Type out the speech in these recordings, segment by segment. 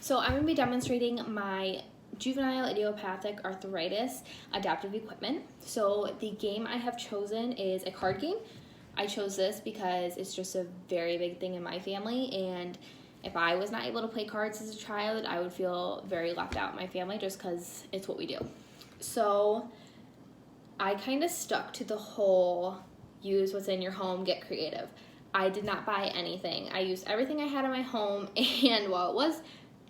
So I'm going to be demonstrating my juvenile idiopathic arthritis adaptive equipment. So the game I have chosen is a card game. I chose this because it's just a very big thing in my family, and if I was not able to play cards as a child, I would feel very left out in my family just because it's what we do. So I kind of stuck to the whole use what's in your home, get creative. I did not buy anything. I used everything I had in my home, and while it was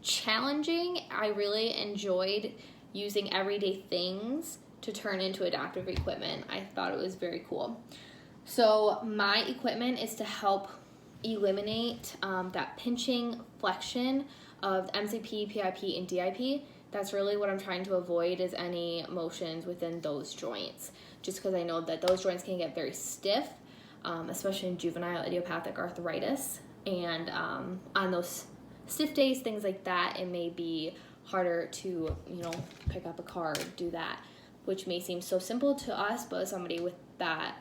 challenging, I really enjoyed using everyday things to turn into adaptive equipment. I thought it was very cool. So my equipment is to help eliminate that pinching flexion of MCP, PIP, and DIP. That's really what I'm trying to avoid, is any motions within those joints, just because I know that those joints can get very stiff, especially in juvenile idiopathic arthritis. And on those stiff days, things like that, it may be harder to, pick up a card, do that, which may seem so simple to us, but somebody with that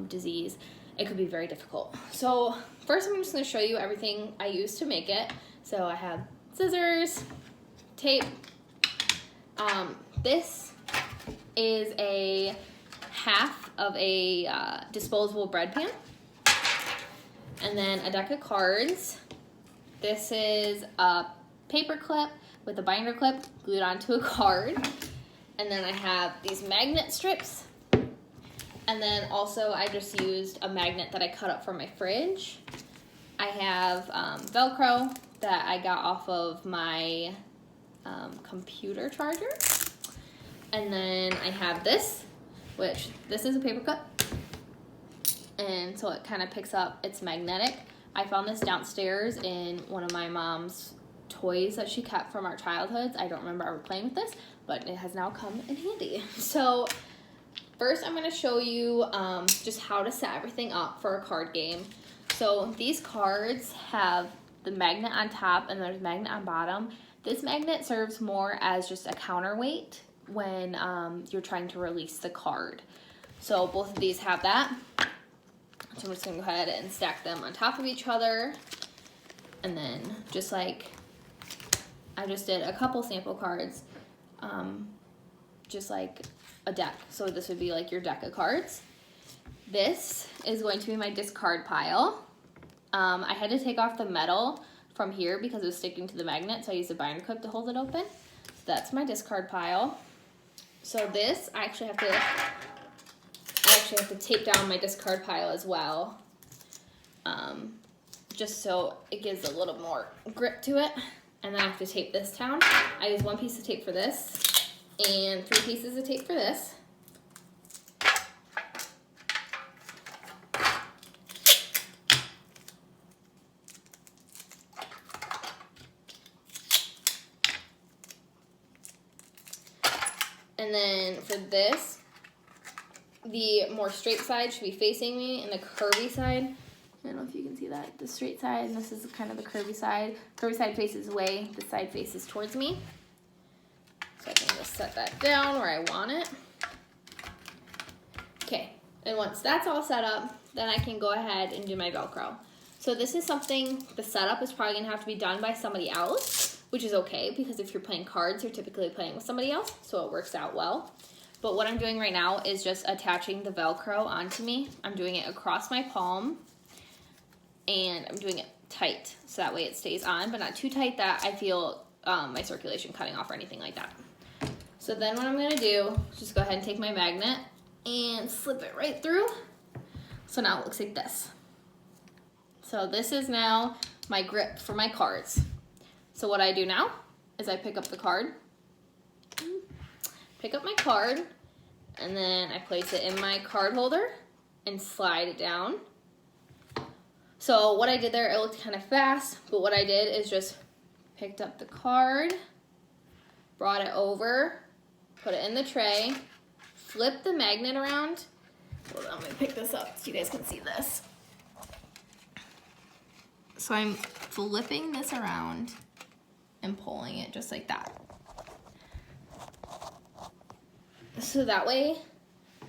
disease, it could be very difficult. So first I'm just going to show you everything I use to make it. So I have scissors, tape. This is a half of a disposable bread pan, and then a deck of cards. This is a paper clip with a binder clip glued onto a card. And then I have these magnet strips. And then also I just used a magnet that I cut up from my fridge. I have Velcro that I got off of my computer charger. And then I have this, which this is a paper clip. And so it kind of picks up, it's magnetic. I found this downstairs in one of my mom's toys that she kept from our childhoods. I don't remember ever playing with this, but it has now come in handy. So first I'm going to show you just how to set everything up for a card game. So these cards have the magnet on top and there's a magnet on bottom. This magnet serves more as just a counterweight when you're trying to release the card. So both of these have that. So I'm just going to go ahead and stack them on top of each other. And then just like I just did a couple sample cards, just like a deck. So this would be like your deck of cards. This is going to be my discard pile. I had to take off the metal from here because it was sticking to the magnet, so I used a binder clip to hold it open. So that's my discard pile. So this, I actually have to tape down my discard pile as well, just so it gives a little more grip to it. And then I have to tape this down. I use one piece of tape for this and 3 pieces of tape for this. And then for this, the more straight side should be facing me, and the curvy side, I don't know if you can see that, the straight side, and this is kind of the curvy side. Curvy side faces away, this side faces towards me. So I can just set that down where I want it. Okay, and once that's all set up, then I can go ahead and do my Velcro. So this is something, the setup is probably gonna have to be done by somebody else, which is okay, because if you're playing cards, you're typically playing with somebody else, so it works out well. But what I'm doing right now is just attaching the Velcro onto me. I'm doing it across my palm, and I'm doing it tight, so that way it stays on, but not too tight that I feel my circulation cutting off or anything like that. So then what I'm gonna do is just go ahead and take my magnet and slip it right through. So now it looks like this. So this is now my grip for my cards. So what I do now is I pick up the card, pick up my card, and then I place it in my card holder and slide it down. So what I did there, it looked kind of fast, but what I did is just picked up the card, brought it over, put it in the tray, flip the magnet around. Hold on, I'm gonna pick this up so you guys can see this. So I'm flipping this around and pulling it just like that. So that way,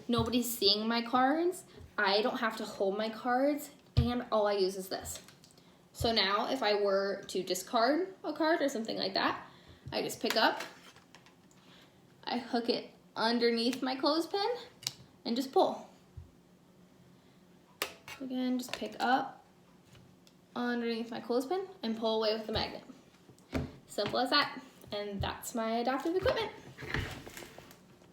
nobody's seeing my cards. I don't have to hold my cards, and all I use is this. So now if I were to discard a card or something like that, I just pick up, I hook it underneath my clothespin and just pull. Again, just pick up underneath my clothespin and pull away with the magnet. Simple as that. And that's my adaptive equipment.